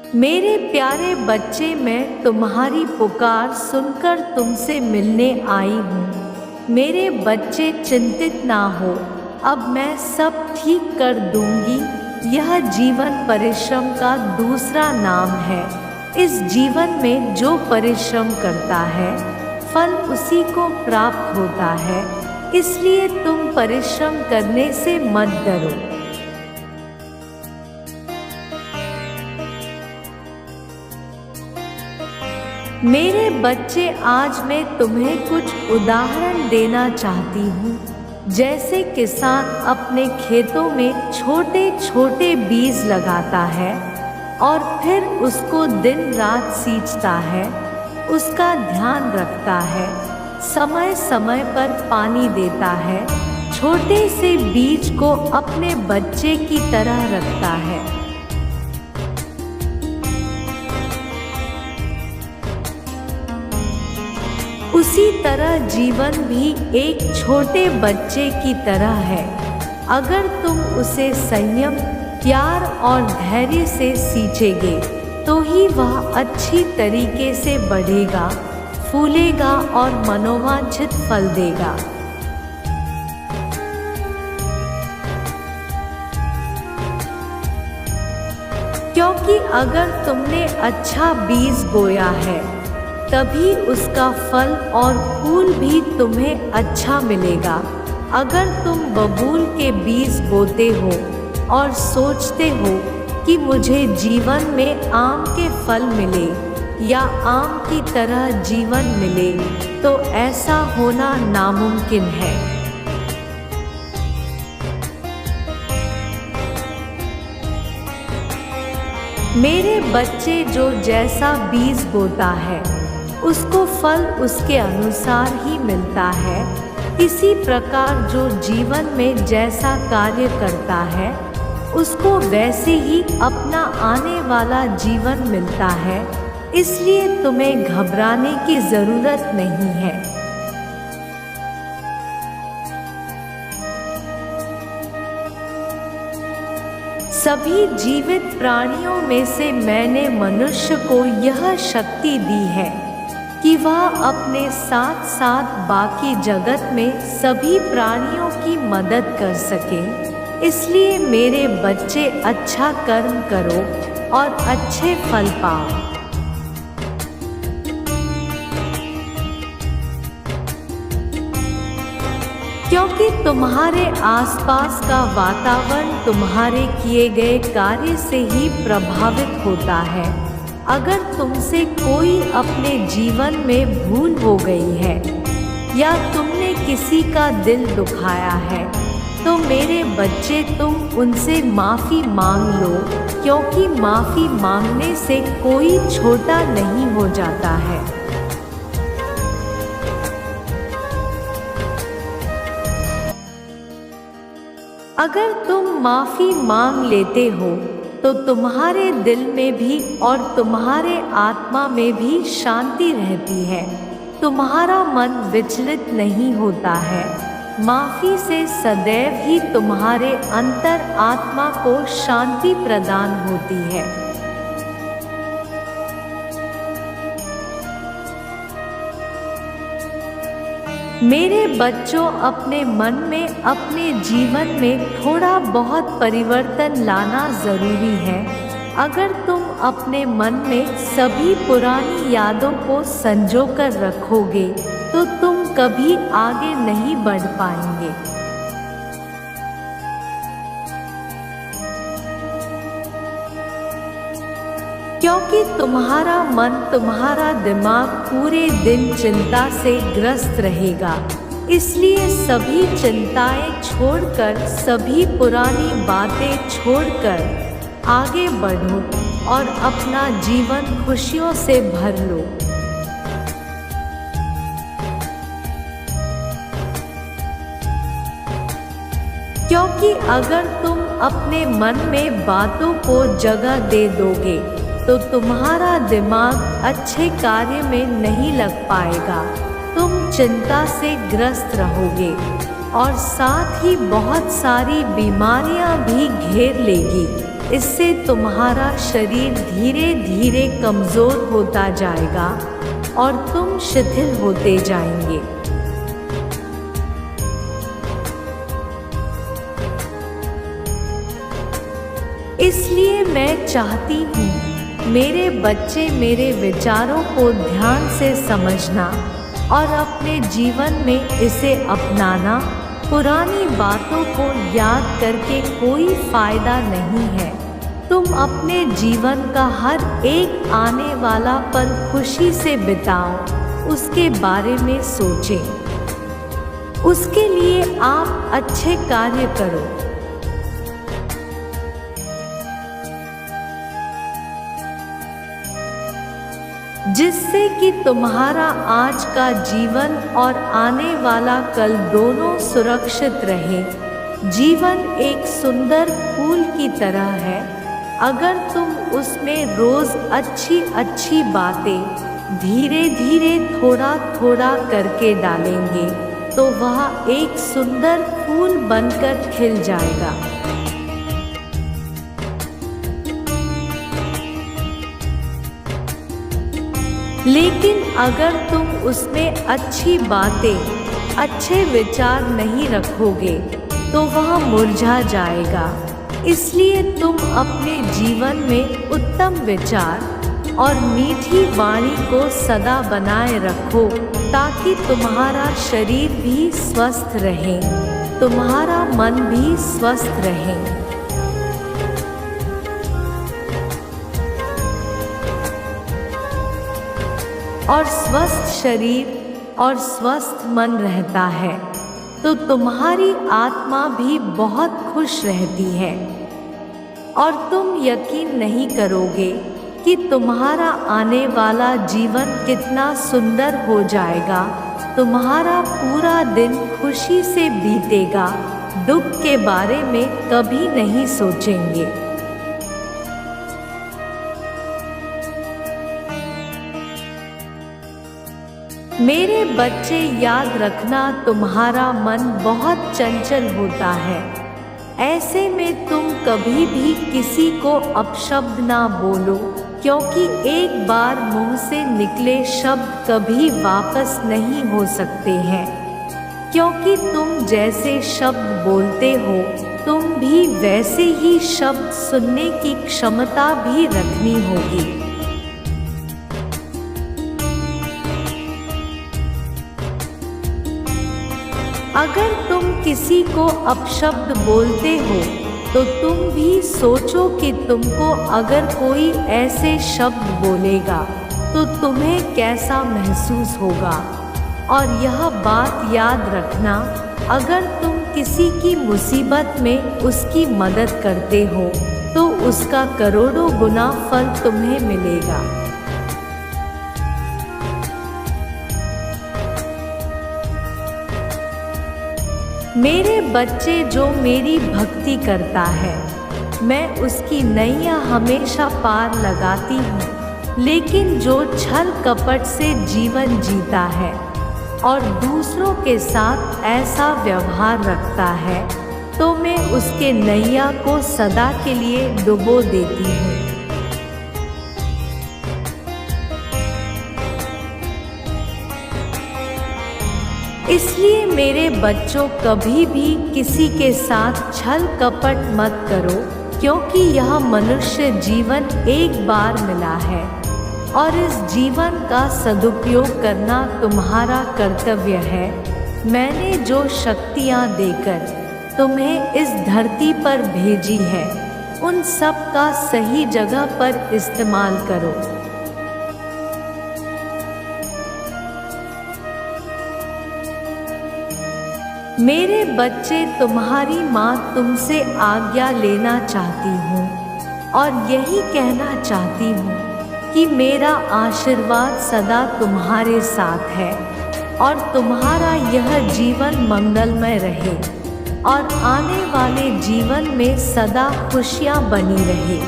मेरे प्यारे बच्चे, मैं तुम्हारी पुकार सुनकर तुमसे मिलने आई हूँ। मेरे बच्चे, चिंतित ना हो, अब मैं सब ठीक कर दूंगी। यह जीवन परिश्रम का दूसरा नाम है। इस जीवन में जो परिश्रम करता है, फल उसी को प्राप्त होता है। इसलिए तुम परिश्रम करने से मत डरो। मेरे बच्चे, आज मैं तुम्हें कुछ उदाहरण देना चाहती हूँ। जैसे किसान अपने खेतों में छोटे छोटे बीज लगाता है और फिर उसको दिन रात सींचता है, उसका ध्यान रखता है, समय समय पर पानी देता है, छोटे से बीज को अपने बच्चे की तरह रखता है। उसी तरह जीवन भी एक छोटे बच्चे की तरह है। अगर तुम उसे संयम, प्यार और धैर्य से सींचेगे तो ही वह अच्छी तरीके से बढ़ेगा, फूलेगा और मनोवांछित फल देगा। क्योंकि अगर तुमने अच्छा बीज बोया है, तभी उसका फल और फूल भी तुम्हें अच्छा मिलेगा। अगर तुम बबूल के बीज बोते हो और सोचते हो कि मुझे जीवन में आम के फल मिले या आम की तरह जीवन मिले, तो ऐसा होना नामुमकिन है। मेरे बच्चे, जो जैसा बीज बोता है, उसको फल उसके अनुसार ही मिलता है। इसी प्रकार जो जीवन में जैसा कार्य करता है, उसको वैसे ही अपना आने वाला जीवन मिलता है। इसलिए तुम्हें घबराने की जरूरत नहीं है। सभी जीवित प्राणियों में से मैंने मनुष्य को यह शक्ति दी है कि वह अपने साथ साथ बाकी जगत में सभी प्राणियों की मदद कर सके। इसलिए मेरे बच्चे, अच्छा कर्म करो और अच्छे फल पाओ। क्योंकि तुम्हारे आसपास का वातावरण तुम्हारे किए गए कार्य से ही प्रभावित होता है। अगर तुमसे कोई अपने जीवन में भूल हो गई है या तुमने किसी का दिल दुखाया है, तो मेरे बच्चे, तुम उनसे माफ़ी मांग लो, क्योंकि माफ़ी मांगने से कोई छोटा नहीं हो जाता है। अगर तुम माफ़ी मांग लेते हो तो तुम्हारे दिल में भी और तुम्हारे आत्मा में भी शांति रहती है। तुम्हारा मन विचलित नहीं होता है। माफ़ी से सदैव ही तुम्हारे अंतर आत्मा को शांति प्रदान होती है। मेरे बच्चों, अपने मन में, अपने जीवन में थोड़ा बहुत परिवर्तन लाना ज़रूरी है। अगर तुम अपने मन में सभी पुरानी यादों को संजो कर रखोगे तो तुम कभी आगे नहीं बढ़ पाएंगे। क्योंकि तुम्हारा मन, तुम्हारा दिमाग पूरे दिन चिंता से ग्रस्त रहेगा। इसलिए सभी चिंताएं छोड़कर, सभी पुरानी बातें छोड़कर आगे बढ़ो और अपना जीवन खुशियों से भर लो। क्योंकि अगर तुम अपने मन में बातों को जगह दे दोगे तो तुम्हारा दिमाग अच्छे कार्य में नहीं लग पाएगा। तुम चिंता से ग्रस्त रहोगे और साथ ही बहुत सारी बीमारियां भी घेर लेगी। इससे तुम्हारा शरीर धीरे धीरे कमज़ोर होता जाएगा और तुम शिथिल होते जाएंगे। इसलिए मैं चाहती हूँ मेरे बच्चे मेरे विचारों को ध्यान से समझना और अपने जीवन में इसे अपनाना। पुरानी बातों को याद करके कोई फायदा नहीं है। तुम अपने जीवन का हर एक आने वाला पल खुशी से बिताओ, उसके बारे में सोचें। उसके लिए आप अच्छे कार्य करो। जिससे कि तुम्हारा आज का जीवन और आने वाला कल दोनों सुरक्षित रहे। जीवन एक सुंदर फूल की तरह है। अगर तुम उसमें रोज अच्छी अच्छी बातें धीरे धीरे थोड़ा थोड़ा करके डालेंगे तो वह एक सुंदर फूल बनकर खिल जाएगा। लेकिन अगर तुम उसमें अच्छी बातें, अच्छे विचार नहीं रखोगे तो वह मुरझा जाएगा। इसलिए तुम अपने जीवन में उत्तम विचार और मीठी वाणी को सदा बनाए रखो ताकि तुम्हारा शरीर भी स्वस्थ रहे, तुम्हारा मन भी स्वस्थ रहे। और स्वस्थ शरीर और स्वस्थ मन रहता है तो तुम्हारी आत्मा भी बहुत खुश रहती है। और तुम यकीन नहीं करोगे कि तुम्हारा आने वाला जीवन कितना सुंदर हो जाएगा। तुम्हारा पूरा दिन खुशी से बीतेगा, दुख के बारे में कभी नहीं सोचेंगे। मेरे बच्चे याद रखना, तुम्हारा मन बहुत चंचल होता है। ऐसे में तुम कभी भी किसी को अपशब्द ना बोलो, क्योंकि एक बार मुंह से निकले शब्द कभी वापस नहीं हो सकते हैं। क्योंकि तुम जैसे शब्द बोलते हो, तुम भी वैसे ही शब्द सुनने की क्षमता भी रखनी होगी। अगर तुम किसी को अपशब्द बोलते हो तो तुम भी सोचो कि तुमको अगर कोई ऐसे शब्द बोलेगा तो तुम्हें कैसा महसूस होगा। और यह बात याद रखना, अगर तुम किसी की मुसीबत में उसकी मदद करते हो तो उसका करोड़ों गुना फल तुम्हें मिलेगा। मेरे बच्चे, जो मेरी भक्ति करता है मैं उसकी नैया हमेशा पार लगाती हूँ। लेकिन जो छल कपट से जीवन जीता है और दूसरों के साथ ऐसा व्यवहार रखता है तो मैं उसके नैया को सदा के लिए डुबो देती हूँ। इसलिए मेरे बच्चों, कभी भी किसी के साथ छल कपट मत करो, क्योंकि यह मनुष्य जीवन एक बार मिला है और इस जीवन का सदुपयोग करना तुम्हारा कर्तव्य है। मैंने जो शक्तियाँ देकर तुम्हें इस धरती पर भेजी है, उन सब का सही जगह पर इस्तेमाल करो। मेरे बच्चे, तुम्हारी माँ तुमसे आज्ञा लेना चाहती हूँ और यही कहना चाहती हूँ कि मेरा आशीर्वाद सदा तुम्हारे साथ है और तुम्हारा यह जीवन मंगलमय रहे और आने वाले जीवन में सदा खुशियाँ बनी रहे।